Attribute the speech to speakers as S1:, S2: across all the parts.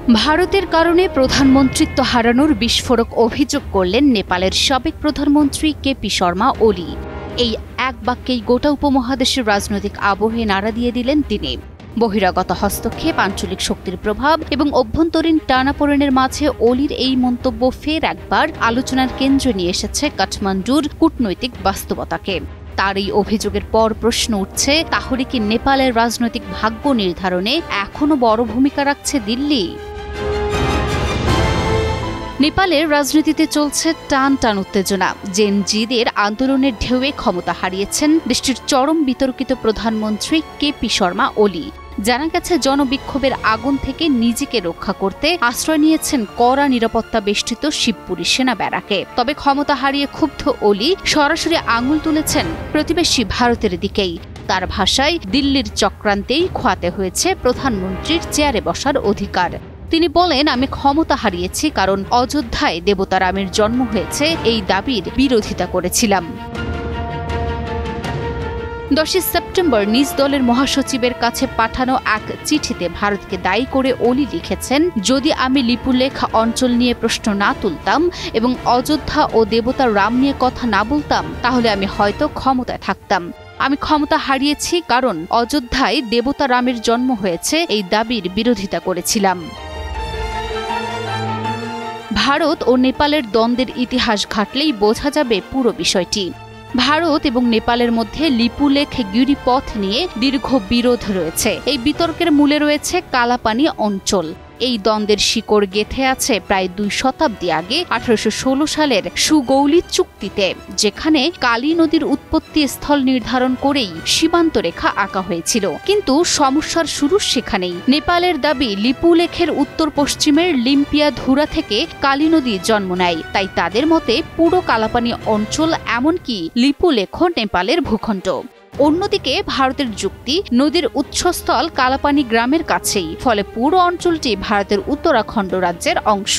S1: ভারতের কারণে প্রধানমন্ত্রিত্ব হারানোর বিস্ফোরক অভিযোগ করলেন নেপালের সাবেক প্রধানমন্ত্রী কেপি শর্মা ওলি। এই এক বাক্যেই গোটা উপমহাদেশের রাজনৈতিক আবহে নাড়া দিয়ে দিলেন তিনি। বহিরাগত হস্তক্ষেপ, আঞ্চলিক শক্তির প্রভাব এবং অভ্যন্তরীণ টানাপোড়েনের মাঝে ওলির এই মন্তব্য ফের একবার আলোচনার কেন্দ্রে নিয়ে এসেছে কাঠমান্ডুর কূটনৈতিক বাস্তবতাকে। তার এই অভিযোগের পর প্রশ্ন উঠছে, তাহলে কি নেপালের রাজনৈতিক ভাগ্য নির্ধারণে এখনো বড় ভূমিকা রাখছে দিল্লি? নেপালের রাজনীতিতে চলছে টান টান উত্তেজনা। জেন জিদের আন্দোলনের ঢেউয়ে ক্ষমতা হারিয়েছেন দেশটির চরম বিতর্কিত প্রধানমন্ত্রী কেপি শর্মা ওলি। জানা গেছে, জনবিক্ষোভের আগুন থেকে নিজেকে রক্ষা করতে আশ্রয় নিয়েছেন কড়া নিরাপত্তা বেষ্টিত শিবপুরী সেনা ব্যারাকে। তবে ক্ষমতা হারিয়ে ক্ষুব্ধ ওলি সরাসরি আঙুল তুলেছেন প্রতিবেশী ভারতের দিকেই। তার ভাষায়, দিল্লির চক্রান্তেই খোয়াতে হয়েছে প্রধানমন্ত্রীর চেয়ারে বসার অধিকার। তিনি বলেন, আমি ক্ষমতা হারিয়েছি কারণ অযোধ্যায় দেবতা রামের জন্ম হয়েছে এই দাবির বিরোধিতা করেছিলাম। 10 সেপ্টেম্বর নিজ দলের মহাসচিবের কাছে পাঠানো এক চিঠিতে ভারতকে দায়ী করে ওলি লিখেছেন, যদি আমি লিপুলেখ অঞ্চল নিয়ে প্রশ্ন না তুলতাম এবং অযোধ্যা ও দেবতা রাম নিয়ে কথা না বলতাম, তাহলে আমি হয়তো ক্ষমতায় থাকতাম। আমি ক্ষমতা হারিয়েছি কারণ অযোধ্যায় দেবতা রামের জন্ম হয়েছে এই দাবির বিরোধিতা করেছিলাম। ভারত ও নেপালের দ্বন্দ্বের ইতিহাস ঘাটলেই বোঝা যাবে পুরো বিষয়টি। ভারত এবং নেপালের মধ্যে লিপুলেখ গিরিপথ নিয়ে দীর্ঘ বিরোধ রয়েছে। এই বিতর্কের মূলে রয়েছে কালাপানি অঞ্চল। এই দ্বন্দ্বের শিকড় গেঁথে আছে প্রায় 2 শতাব্দী আগে 1816 সালের সুগৌলি চুক্তিতে, যেখানে কালী নদীর উৎপত্তি স্থল নির্ধারণ করেই সীমান্ত রেখা আঁকা হয়েছিল। কিন্তু সমস্যার শুরু সেখানেই। নেপালের দাবি, লিপুলেখের উত্তর পশ্চিমের লিম্পিয়া ধুরা থেকে কালী নদী জন্ম নেয়। তাই তাদের মতে পুরো কালাপানি অঞ্চল, এমনকি লিপুলেখ নেপালের ভূখণ্ড। অন্যদিকে ভারতের যুক্তি, নদীর উৎসস্থল কালাপানি গ্রামের কাছেই, ফলে পুরো অঞ্চলটি ভারতের উত্তরাখণ্ড রাজ্যের অংশ।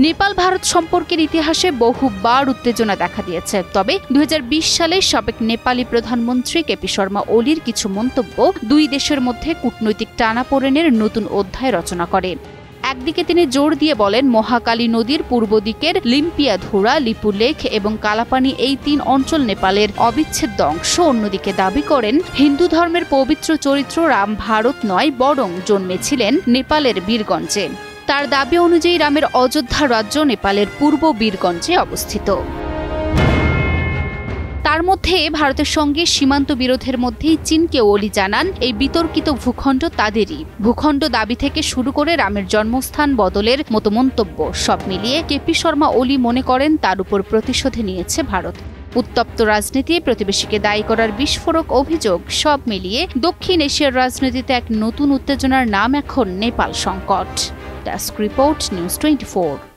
S1: নেপাল ভারত সম্পর্কের ইতিহাসে বহুবার উত্তেজনা দেখা দিয়েছে। তবে 2020 সালে সাবেক নেপালি প্রধানমন্ত্রী কেপি শর্মা ওলির কিছু মন্তব্য দুই দেশের মধ্যে কূটনৈতিক টানাপোড়েনের নতুন অধ্যায় রচনা করে। একদিকে তিনি জোর দিয়ে বলেন, মহাকালী নদীর পূর্ব দিকের লিম্পিয়া ধুরা, লিপুলেখ এবং কালাপানি এই 3 অঞ্চল নেপালের অবিচ্ছেদ্য অংশ। অন্যদিকে দাবি করেন, হিন্দু ধর্মের পবিত্র চরিত্র রাম ভারত নয়, বরং জন্মেছিলেন নেপালের বীরগঞ্জে। তার দাবি অনুযায়ী রামের অযোধ্যা রাজ্য নেপালের পূর্ব বীরগঞ্জে অবস্থিত। তার মধ্যে ভারতের সঙ্গে সীমান্ত বিরোধের মধ্যেই চীনকে ওলি জানান, এই বিতর্কিত ভূখণ্ড তাদেরই। ভূখণ্ড দাবি থেকে শুরু করে রামের জন্মস্থান বদলের মতো মন্তব্য, সব মিলিয়ে কেপি শর্মা ওলি মনে করেন তার উপর প্রতিশোধ নিয়েছে ভারত। উত্তপ্ত রাজনীতি, প্রতিবেশীকে দায়ী করার বিস্ফোরক অভিযোগ, সব মিলিয়ে দক্ষিণ এশিয়ার রাজনীতিতে এক নতুন উত্তেজনার নাম এখন নেপাল সংকট। Desk report, news 24।